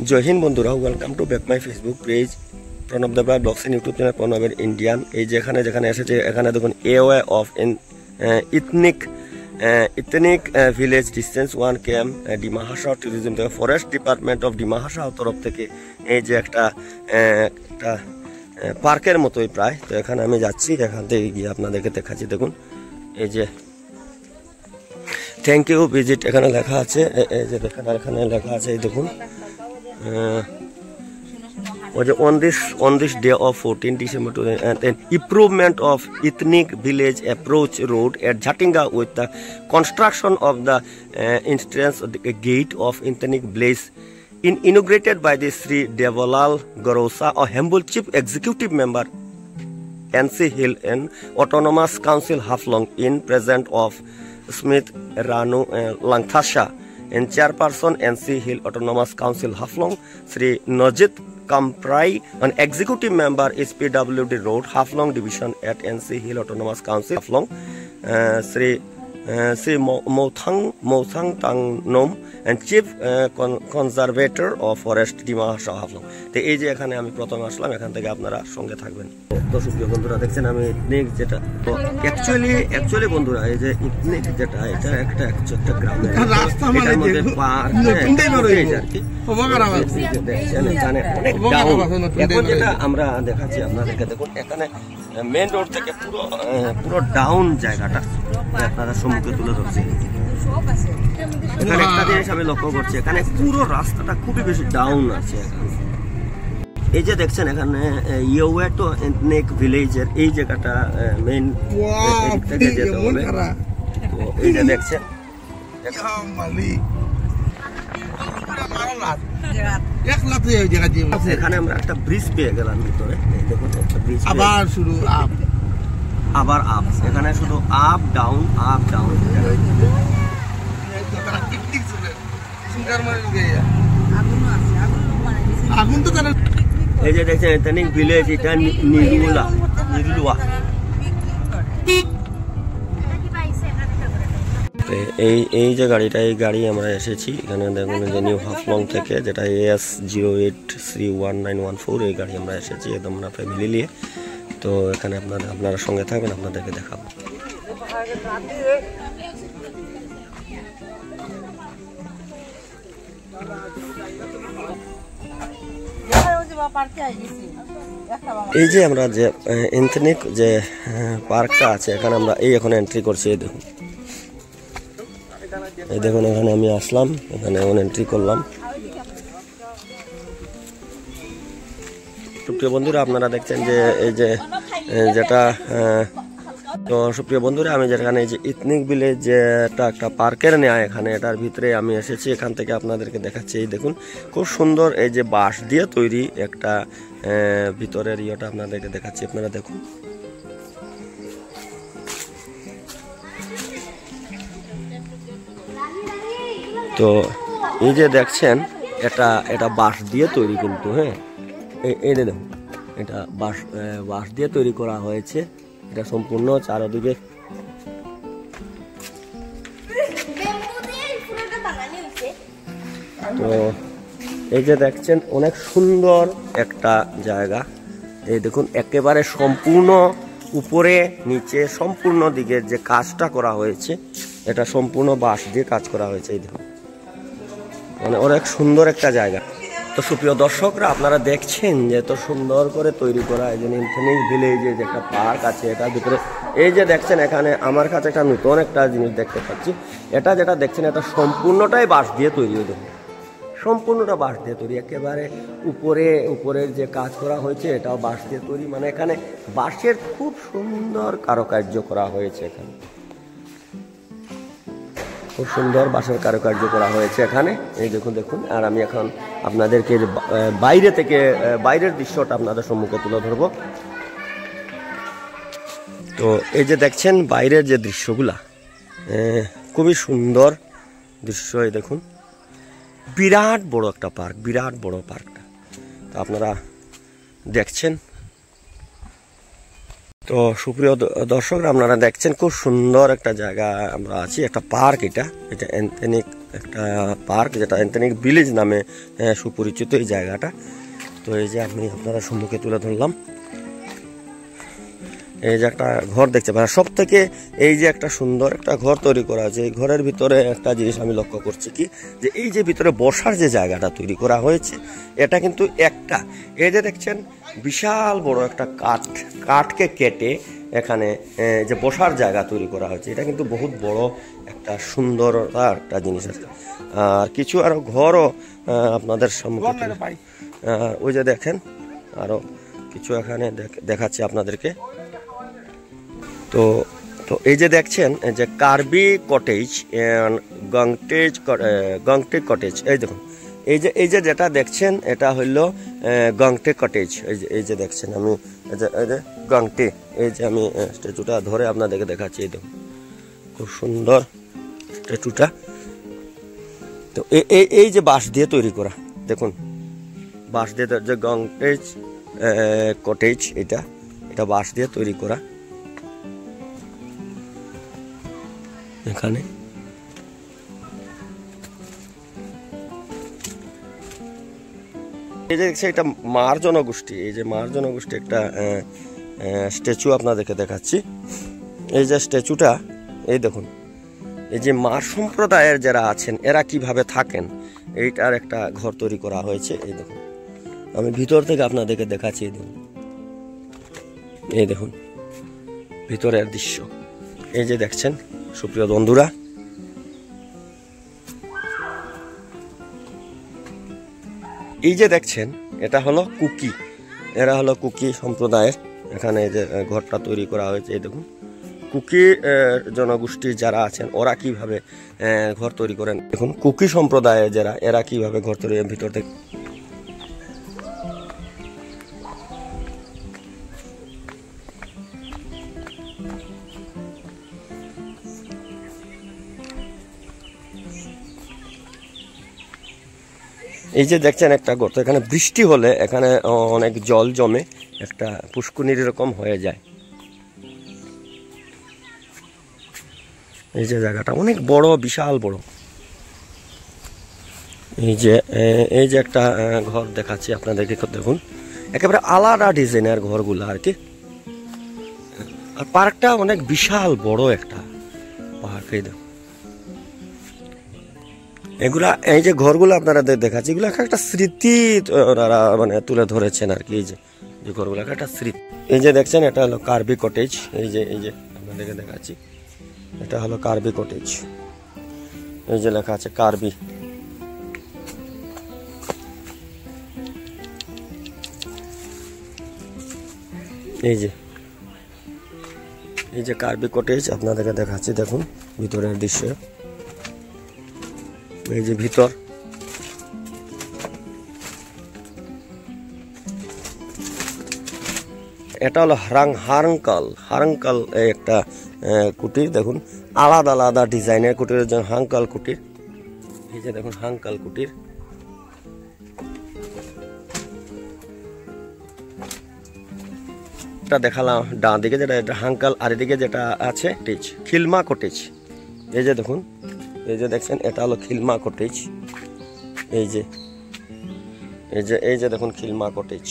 জয় হিন্দ বন্ধুরা, welcome to back my Facebook page Pranab Debra blogs in YouTube channel প্রণবের Indian. এই যেখানে যেখানে এসেছে এখানে দেখুন away of ethnic village distance 1 km Dima Hasao tourism থেকে forest department of Dima Hasao তরফ থেকে এই যে একটা পার্কের মতোই প্রায়। তো এখানে আমি যাচ্ছি, এখান থেকে গিয়ে আপনাদেরকে দেখাচ্ছি। দেখুন এই যে থ্যাংক ইউ ভিজিট এখানে লেখা আছে, এই যে দেখেন এখানে লেখা আছে, এই দেখুন on this day of 14 December 2010 improvement of ethnic village approach road at Jhatinga with the construction of the entrance gate of ethnic village inaugurated by the Sri Devalal Garosa, a humble chief executive member NC Hill and Autonomous Council Haflong in presence of Smith Ranu Langthasha and chairperson NC Hill Autonomous Council Haflong Sri Nojit Kamprai, an executive member is PWD Road Haflong Division at NC Hill Autonomous Council Haflong Sri Mothang Tangnom and Chief Conservator of Forest Dima Hasao Haflong। তো এই যে এখানে আমি প্রথমে আসলাম, এখান থেকে আপনারা সঙ্গে থাকবেন। তো সুপ্রিয় বন্ধুরা দেখছেন আমি ইথনিক যেটা, তো অ্যাকচুয়ালি বন্ধুরা এই যে ইথনিক যেটা এটা একটা গ্রামের রাস্তা, এটার মধ্যে পার্ক এখন যেটা আমরা দেখাচ্ছি আপনাদেরকে। দেখুন এখানে মেন রোড থেকে পুরো ডাউন জায়গাটা আপনারা সম্মুখে তুলে ধরছি। এখানে একটা জিনিস আমি লক্ষ্য করছি, এখানে পুরো রাস্তাটা খুবই বেশি ডাউন আছে। এই যে দেখছেন এখানে ইয়োওয়ে টু এথনিক ভিলেজের এই জায়গাটা মেইন থেকে যেতে হবে। তো এই যে দেখছেন এখানে আমরা একটা ব্রিজ পেয়ে গেলাম ভিতরে। দেখুন একটা ব্রিজ, আবার আপ, এখানে শুধু আপ ডাউন আপ ডাউন। এই যে দেখছেন এথনিক ভিলেজ, এটা নিরুলুয়া। এই যে গাড়িটা, এই গাড়ি আমরা এসেছি এখানে দেখুন যে নিউ হাফলং থেকে, যেটা AS08319114 এই গাড়ি আমরা এসেছি একদম আমরা ফ্যামিলি নিয়ে। তো এখানে আপনারা সঙ্গে থাকবেন, আপনাদেরকে দেখাবো। এই যে আমরা যে এথনিক যে পার্কটা আছে এখানে আমরা এখন এন্ট্রি করছি। এই দেখুন এখানে আমি আসলাম, এখানে এখন এন্ট্রি করলাম। সুপ্রিয় বন্ধুরা আপনারা দেখছেন যে এই যে যেটা, তো সুপ্রিয় বন্ধুরা আমি যেখানে এই যে ইথনিক ভিলেজ যেটা একটা পার্কের নেয়া, এখানে এটার ভিতরে আমি এসেছি, এখান থেকে আপনাদেরকে দেখাচ্ছি। এই দেখুন খুব সুন্দর এই যে বাঁশ দিয়ে তৈরি একটা ভিতরের ইয়েটা আপনাদেরকে দেখাচ্ছি, আপনারা দেখুন। তো এই যে দেখছেন এটা বাঁশ দিয়ে তৈরি কিন্তু, হ্যাঁ এই দেখুন এটা বাঁশ দিয়ে তৈরি করা হয়েছে। এটা সম্পূর্ণ চারদিকে তো এই যে দেখছেন অনেক সুন্দর একটা জায়গা। এই দেখুন একেবারে সম্পূর্ণ উপরে নিচে সম্পূর্ণ দিকের যে কাজটা করা হয়েছে এটা সম্পূর্ণ বাঁশ দিয়ে কাজ করা হয়েছে। এই দেখুন মানে অনেক সুন্দর একটা জায়গা। তো সুপ্রিয় দর্শকরা আপনারা দেখছেন যে এত সুন্দর করে তৈরি করা এই যে এথনিক ভিলেজে যে একটা পার্ক আছে, এটার ভিতরে এই যে দেখছেন এখানে আমার কাছে একটা নতুন একটা জিনিস দেখতে পাচ্ছি। এটা যেটা দেখছেন এটা সম্পূর্ণটাই বাঁশ দিয়ে তৈরি, দেখুন সম্পূর্ণটা বাঁশ দিয়ে তৈরি। একেবারে উপরের যে কাজ করা হয়েছে এটাও বাঁশ দিয়ে তৈরি, মানে এখানে বাঁশের খুব সুন্দর কারুকার্য করা হয়েছে। এখানে খুব সুন্দর বাঁশের কারুকার্য করা হয়েছে এখানে, এই দেখুন। আর আমি এখন আপনাদেরকে বাইরের দৃশ্যটা আপনাদের সম্মুখে তুলে ধরবো। তো এই যে দেখছেন বাইরের যে দৃশ্যগুলা খুবই সুন্দর দৃশ্য। এই দেখুন বিরাট বড় একটা পার্ক, বিরাট বড় পার্কটা তো আপনারা দেখছেন। তো সুপ্রিয় দর্শকরা আপনারা দেখছেন খুব সুন্দর একটা জায়গা আমরা আছি, একটা পার্ক। এটা এথনিক একটা পার্ক, যেটা এনথনিক ভিলেজ নামে সুপরিচিত এই জায়গাটা। তো এই যে আমি আপনারা সম্মুখে তুলে ধরলাম, এই যে একটা ঘর দেখতে পারেন। সব থেকে এই যে একটা সুন্দর একটা ঘর তৈরি করা আছে, এই ঘরের ভিতরে একটা জিনিস আমি লক্ষ্য করছি কি, যে এই যে ভিতরে বসার যে জায়গাটা তৈরি করা হয়েছে, এটা কিন্তু একটা, এই যে দেখছেন বিশাল বড় একটা কাঠকে কেটে এখানে যে বসার জায়গা তৈরি করা হয়েছে, এটা কিন্তু বহুত বড় একটা সুন্দরতা একটা জিনিস আছে। আর কিছু আরো ঘরও আপনাদের সম্মুখে, ওই যে দেখেন আরো কিছু এখানে দেখাচ্ছি আপনাদেরকে। তো তো এই যে দেখছেন যে কার্বি কটেজ, গংটে কটেজ, এই দেখুন এই যে যেটা দেখছেন এটা হইল গংটে কটেজ। এই যে দেখছেন আমি এই যে গংটে, এই যে আমি স্ট্যাচুটা ধরে আপনাদেরকে দেখাচ্ছি, এই দেখুন খুব সুন্দর স্ট্যাচুটা। তো এই যে বাঁশ দিয়ে তৈরি করা, দেখুন বাঁশ দিয়ে যে গংটেজ কটেজ, এটা বাঁশ দিয়ে তৈরি করা। এখানে এই যে দেখছি এটা মার জনগোষ্ঠী, এই যে মার জনগোষ্ঠী একটা স্ট্যাচু আপনাদেরকে দেখাচ্ছি। এই যে স্ট্যাচুটা, এই দেখুন এই যে মার সম্প্রদায়ের যারা আছেন এরা কিভাবে থাকেন, এইটার একটা ঘর তৈরি করা হয়েছে। এই দেখুন আমি ভিতর থেকে আপনাদেরকে দেখাচ্ছি, এই দেখুন ভিতরের দৃশ্য। এই যে দেখছেন সুপ্রিয় বন্ধুরা, এই যে দেখছেন এটা হলো কুকি, এরা হলো কুকি সম্প্রদায়ের, এখানে যে ঘরটা তৈরি করা হয়েছে। এই দেখুন কুকি জনগোষ্ঠীর যারা আছেন ওরা কিভাবে ঘর তৈরি করেন, দেখুন কুকি সম্প্রদায়ের যারা এরা কিভাবে ঘর তৈরি ভিতর থেকে। এই যে দেখছেন একটা গর্ত, এখানে বৃষ্টি হলে এখানে অনেক জল জমে একটা পুষ্করিণীর এরকম হয়ে যায়। এই যে জায়গাটা অনেক বড়, বিশাল বড়। এই যে একটা ঘর দেখাচ্ছি আপনাদেরকে, দেখুন একেবারে আলাদা ডিজাইনের ঘরগুলো আর কি। আর পার্কটা অনেক বিশাল বড় একটা পার্ক। এই দেখুন এগুলা, এই যে ঘরগুলো আপনারা দেখাচ্ছি, এগুলো একটা স্মৃতি ওনারা মানে তুলে ধরেছেন আর কি। এই যে ঘরগুলো একটা স্মৃতি। এই যে দেখছেন এটা হলো কার্বি কটেজ, এই যে আপনাদেরকে দেখাচ্ছি, এটা হলো কার্বি কটেজ। এই যে লেখা আছে কার্বি। এই যে কার্বি কটেজ আপনাদেরকে দেখাচ্ছি, দেখুন ভিতরের দৃশ্য। এই যে ভিতর, এটা হলো হারঙ্কাল একটা কুটির, দেখুন আলাদা আলাদা ডিজাইনের কুটির, হাঙ্কাল কুটির। এই যে দেখুন হাঙ্কাল কুটির। এটা দেখালাম ডান দিকে যেটা, এটা হাঙ্কাল, আর এদিকে যেটা আছে খিলমা কটেজ। এই যে দেখুন, এই যে দেখছেন এটা হলো খিলমা কটেজ। এই যে দেখুন খিলমা কটেজ।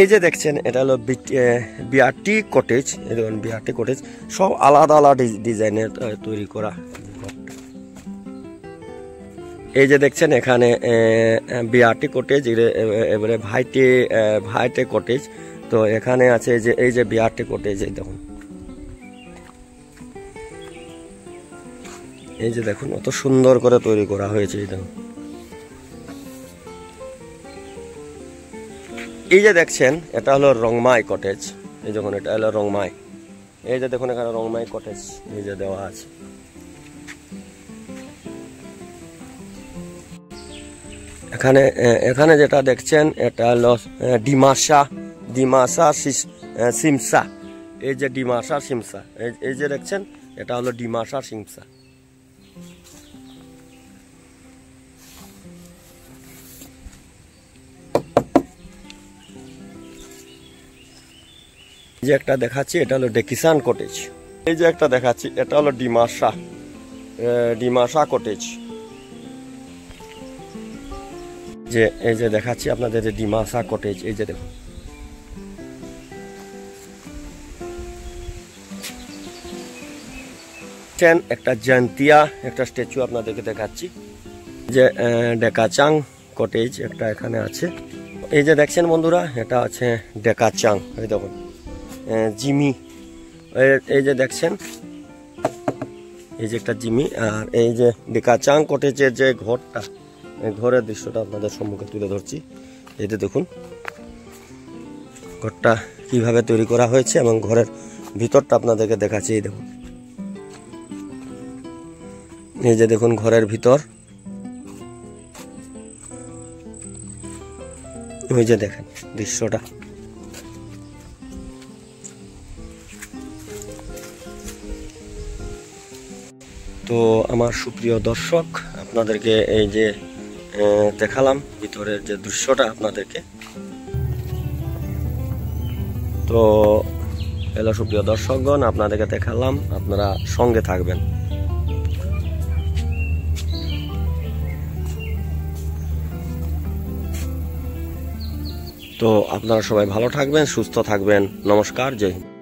এই যে দেখছেন এটা হলো বিআরটি কটেজ। এই দেখুন বিআরটি কটেজ, সব আলাদা আলাদা ডিজাইনের তৈরি করা। এই যে দেখছেন এখানে বিআরটি কটেজ, এবারে ভাইটে কটেজ। তো এখানে আছে যে এই যে বিআরটি কটেজ, এই দেখুন, এই যে দেখুন অত সুন্দর করে তৈরি করা হয়েছে। এই দেখুন এই যে দেখছেন এটা হলো রংমাই কটেজ। এই দেখুন এটা হলো রংমাই। এই যে দেখুন এখানে রংমাই কটেজ এই যে দেওয়া আছে। এখানে যেটা দেখছেন এটা হলো ডিমাসা সিমসা। এই যে ডিমাসা সিমসা, এই যে দেখছেন এটা হলো ডিমাসা সিমসা। যে একটা দেখাচ্ছি এটা হলো ডেকিসান কটেজ। এই যে একটা দেখাচ্ছি এটা হলো ডিমাসা কটেজ। যে এই যে দেখাচ্ছি আপনাদের যে ডিমাসা কটেজ, এই যে দেখুন একটা জয়ন্তিয়া একটা স্ট্যাচু আপনাদেরকে দেখাচ্ছি। যে ডেকাচাং কটেজ একটা এখানে আছে। এই যে দেখছেন বন্ধুরা এটা আছে ডেকাচাং, এই দেখুন জিমি। এই যে দেখছেন এই যে একটা জিমি। আর এই যে ডেকাচাং কটেজের যে ঘরটা, ঘরের দৃশ্যটা আপনাদের সম্মুখে তুলে ধরছি। এই যে দেখুন ঘরটা কিভাবে তৈরি করা হয়েছে এবং ঘরের ভিতরটা আপনাদেরকে দেখাচ্ছি। এই দেখুন, এই যে দেখুন ঘরের ভিতর, ওই যে দেখেন দৃশ্যটা। তো আমার সুপ্রিয় দর্শক, আপনাদেরকে এই যে দেখালাম ভিতরের যে দৃশ্যটা আপনাদেরকে। তো হ্যালো সুপ্রিয় দর্শকগণ, আপনাদেরকে দেখালাম, আপনারা সঙ্গে থাকবেন। তো আপনারা সবাই ভালো থাকবেন, সুস্থ থাকবেন। নমস্কার, জয় হিন্দ।